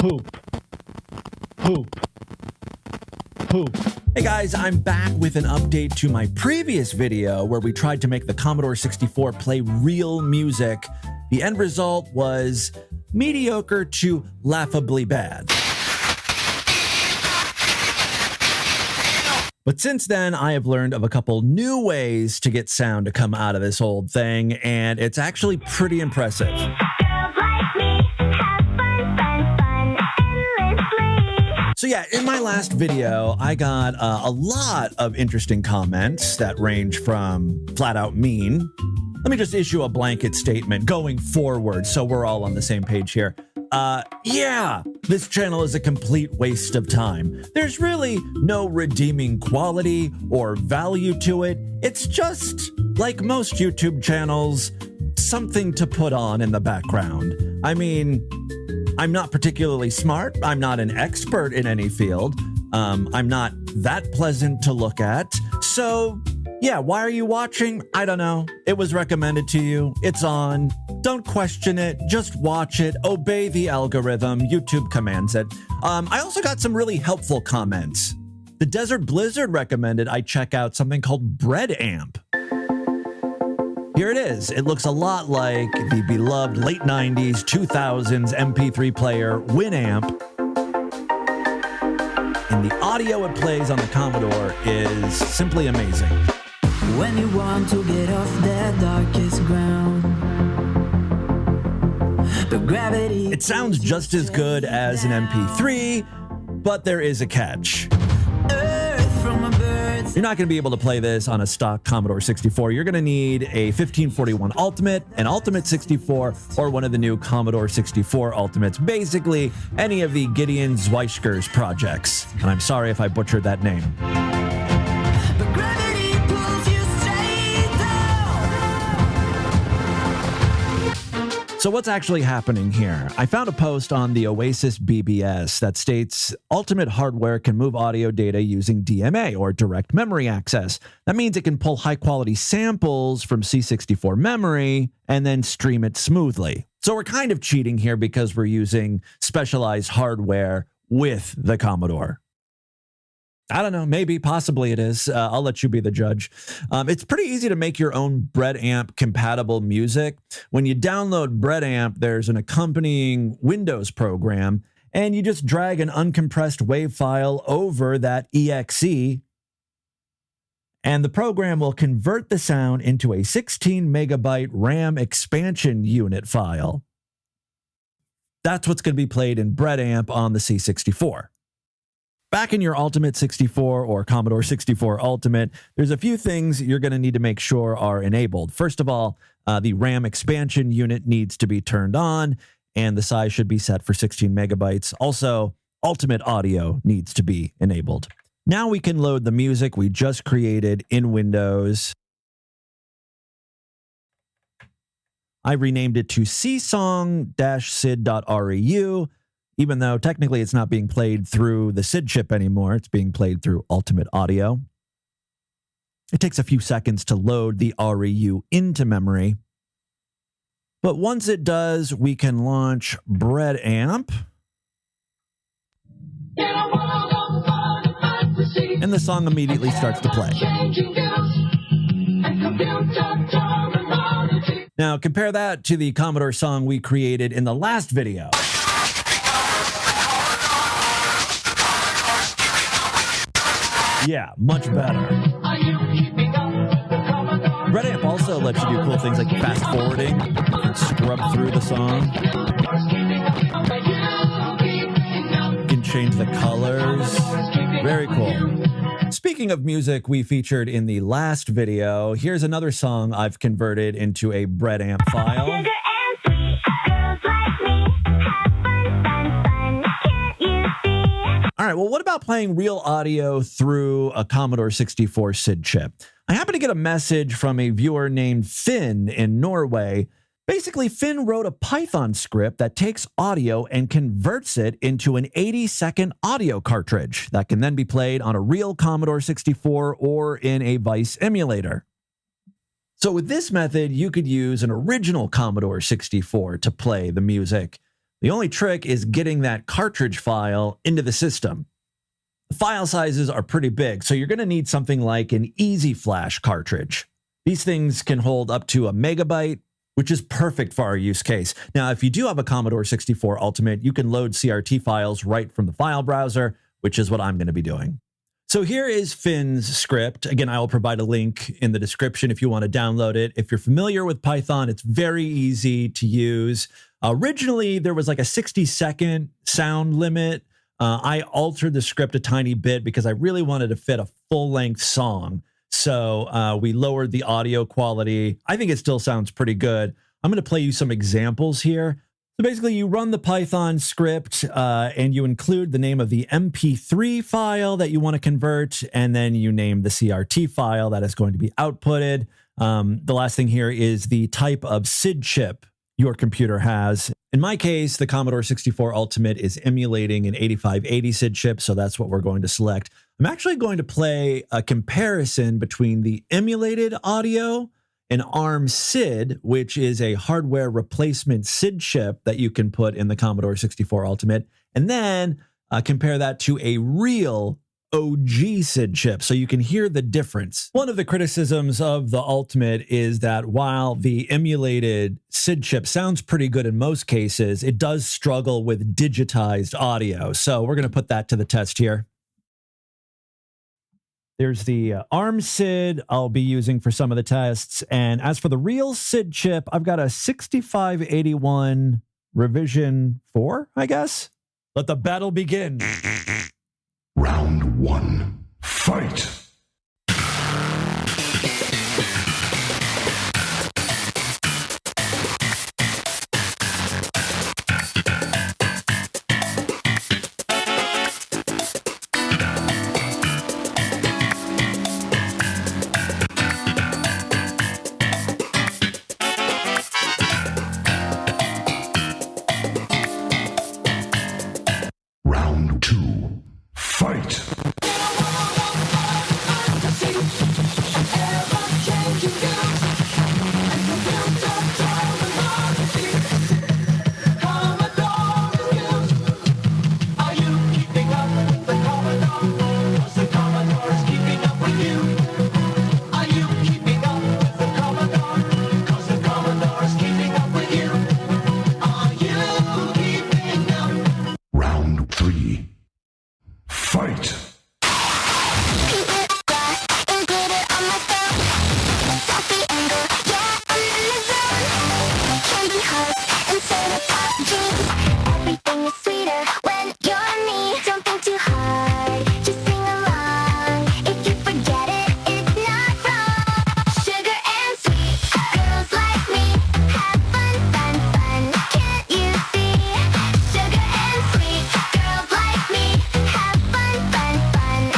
Poop. Poop. Poop. Hey guys, I'm back with an update to my previous video where we tried to make the Commodore 64 play real music. The end result was mediocre to laughably bad. But since then, I have learned of a couple new ways to get sound to come out of this old thing, and it's actually pretty impressive. So yeah, in my last video, I got a lot of interesting comments that range from flat out mean. Let me just issue a blanket statement going forward so we're all on the same page here. Yeah, this channel is a complete waste of time. There's really no redeeming quality or value to it. It's just, like most YouTube channels, something to put on in the background. I mean, I'm not particularly smart. I'm not an expert in any field. I'm not that pleasant to look at. So yeah, why are you watching? I don't know. It was recommended to you. It's on. Don't question it. Just watch it. Obey the algorithm. YouTube commands it. I also got some really helpful comments. The Desert Blizzard recommended I check out something called BreadAmp. Here it is. It looks a lot like the beloved late 90s, 2000s MP3 player Winamp. And the audio it plays on the Commodore is simply amazing. When you want to get off that darkest ground, the gravity. It sounds just as good as an MP3, but there is a catch. You're not going to be able to play this on a stock Commodore 64. You're going to need a 1541 Ultimate, an Ultimate 64, or one of the new Commodore 64 Ultimates. Basically, any of the Gideon Zweischger's projects. And I'm sorry if I butchered that name. So what's actually happening here? I found a post on the Oasis BBS that states Ultimate hardware can move audio data using DMA, or direct memory access. That means it can pull high-quality samples from C64 memory and then stream it smoothly. So we're kind of cheating here because we're using specialized hardware with the Commodore. I don't know, maybe, possibly it is. I'll let you be the judge. It's pretty easy to make your own BreadAmp compatible music. When you download BreadAmp, there's an accompanying Windows program, and you just drag an uncompressed WAV file over that exe, and the program will convert the sound into a 16 megabyte RAM expansion unit file. That's what's going to be played in BreadAmp on the C64. Back in your Ultimate 64 or Commodore 64 Ultimate, there's a few things you're going to need to make sure are enabled. First of all, the RAM expansion unit needs to be turned on, and the size should be set for 16 megabytes. Also, Ultimate audio needs to be enabled. Now we can load the music we just created in Windows. I renamed it to csong-sid.reu. Even though technically it's not being played through the SID chip anymore, it's being played through Ultimate Audio. It takes a few seconds to load the REU into memory. But once it does, we can launch BreadAmp. And the song immediately starts to play. Now compare that to the Commodore song we created in the last video. Yeah, much better. BreadAmp also lets you do cool things like fast forwarding. You can scrub through the song. You can change the colors. Very cool. Speaking of music we featured in the last video, here's another song I've converted into a BreadAmp file. All right, well, what about playing real audio through a Commodore 64 SID chip? I happened to get a message from a viewer named Finn in Norway. Basically, Finn wrote a Python script that takes audio and converts it into an 80-second audio cartridge that can then be played on a real Commodore 64 or in a Vice emulator. So with this method, you could use an original Commodore 64 to play the music. The only trick is getting that cartridge file into the system. The file sizes are pretty big, so you're going to need something like an Easy Flash cartridge. These things can hold up to 1 megabyte, which is perfect for our use case. Now, if you do have a Commodore 64 Ultimate, you can load CRT files right from the file browser, which is what I'm going to be doing. So here is Finn's script. Again, I will provide a link in the description if you want to download it. If you're familiar with Python, it's very easy to use. Originally, there was like a 60-second sound limit. I altered the script a tiny bit because I really wanted to fit a full-length song. So we lowered the audio quality. I think it still sounds pretty good. I'm going to play you some examples here. So basically, you run the Python script and you include the name of the MP3 file that you want to convert, and then you name the CRT file that is going to be outputted. The last thing here is the type of SID chip your computer has. In my case, the Commodore 64 Ultimate is emulating an 8580 SID chip, so that's what we're going to select. I'm actually going to play a comparison between the emulated audio and ARM SID, which is a hardware replacement SID chip that you can put in the Commodore 64 Ultimate, and then compare that to a real OG SID chip so you can hear the difference. One of the criticisms of the Ultimate is that while the emulated SID chip sounds pretty good in most cases, it does struggle with digitized audio. So we're going to put that to the test here. There's the ARM SID I'll be using for some of the tests. And as for the real SID chip, I've got a 6581 revision 4, I guess. Let the battle begin. Round 1. Fight! Round 2. Fight! Round 3. Fight! Everything is sweeter when you're me. Don't think too hard, just sing along. If you forget it, it's not wrong. Sugar and sweet, girls like me have fun, fun, fun. Can't you see? Sugar and sweet, girls like me have fun, fun, fun.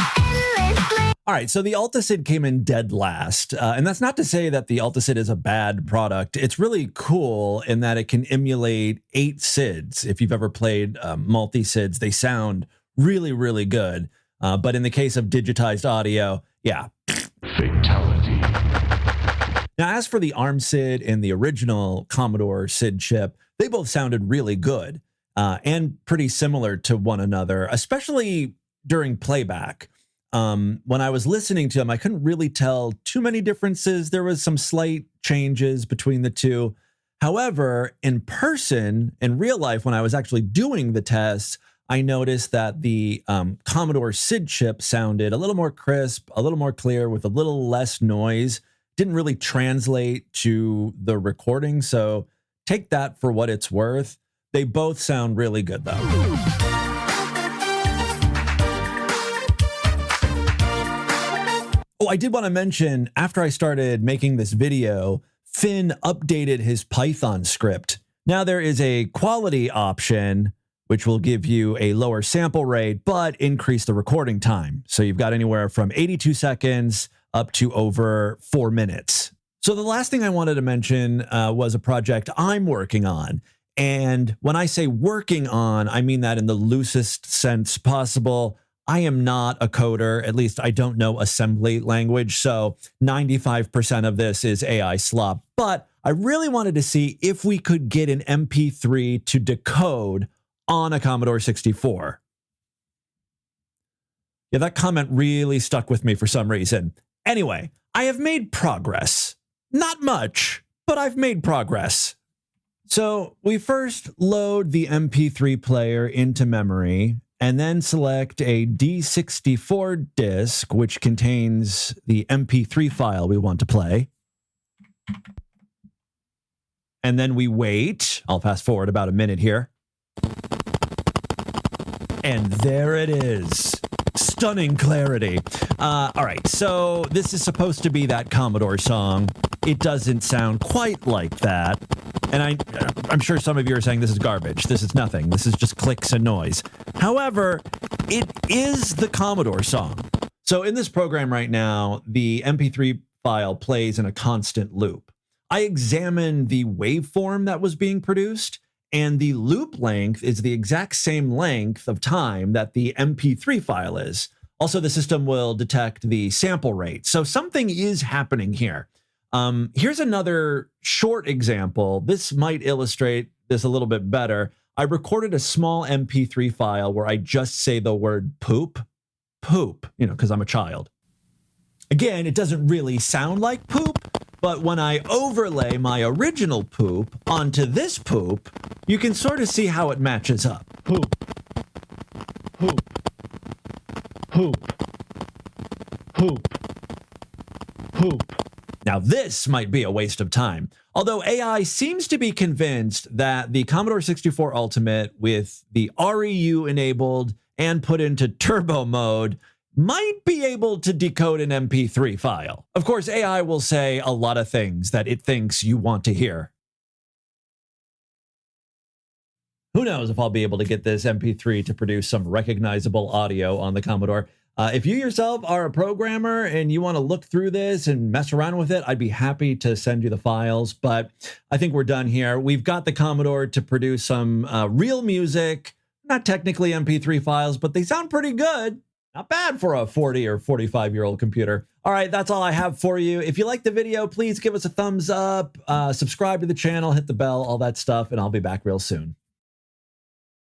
Endlessly. All right, so the Ultisid came in dead last, and that's not to say that the Ultisid is a bad product. It's really cool in that it can emulate 8 SIDs. If you've ever played multi-SIDs, they sound really, really good. But in the case of digitized audio, yeah. Fatality. Now, as for the ARM SID and the original Commodore SID chip, they both sounded really good and pretty similar to one another, especially during playback. When I was listening to them, I couldn't really tell too many differences. There was some slight changes between the two. However, in person, in real life, when I was actually doing the tests, I noticed that the Commodore SID chip sounded a little more crisp, a little more clear with a little less noise. Didn't really translate to the recording. So take that for what it's worth. They both sound really good, though. Oh, I did want to mention, after I started making this video, Finn updated his Python script. Now there is a quality option, which will give you a lower sample rate, but increase the recording time. So you've got anywhere from 82 seconds up to over 4 minutes. So the last thing I wanted to mention was a project I'm working on. And when I say working on, I mean that in the loosest sense possible. I am not a coder, at least I don't know assembly language, so 95% of this is AI slop, but I really wanted to see if we could get an MP3 to decode on a Commodore 64. Yeah, that comment really stuck with me for some reason. Anyway, I have made progress. Not much, but I've made progress. So we first load the MP3 player into memory and then select a D64 disk, which contains the MP3 file we want to play. And then we wait. I'll fast forward about a minute here. And there it is. Stunning clarity. All right, so this is supposed to be that Commodore song. It doesn't sound quite like that. And I'm sure some of you are saying this is garbage. This is nothing. This is just clicks and noise. However, it is the Commodore song. So in this program right now, the MP3 file plays in a constant loop. I examined the waveform that was being produced, and the loop length is the exact same length of time that the MP3 file is. Also, the system will detect the sample rate. So something is happening here. Here's another short example. This might illustrate this a little bit better. I recorded a small MP3 file where I just say the word poop, because I'm a child. Again, it doesn't really sound like poop, but when I overlay my original poop onto this poop, you can sort of see how it matches up. Poop, poop, poop, poop, poop. Now, this might be a waste of time, although AI seems to be convinced that the Commodore 64 Ultimate with the REU enabled and put into turbo mode might be able to decode an MP3 file. Of course, AI will say a lot of things that it thinks you want to hear. Who knows if I'll be able to get this MP3 to produce some recognizable audio on the Commodore. If you yourself are a programmer and you want to look through this and mess around with it, I'd be happy to send you the files, but I think we're done here. We've got the Commodore to produce some real music, not technically MP3 files, but they sound pretty good. Not bad for a 40 or 45-year-old computer. All right, that's all I have for you. If you like the video, please give us a thumbs up, subscribe to the channel, hit the bell, all that stuff, and I'll be back real soon.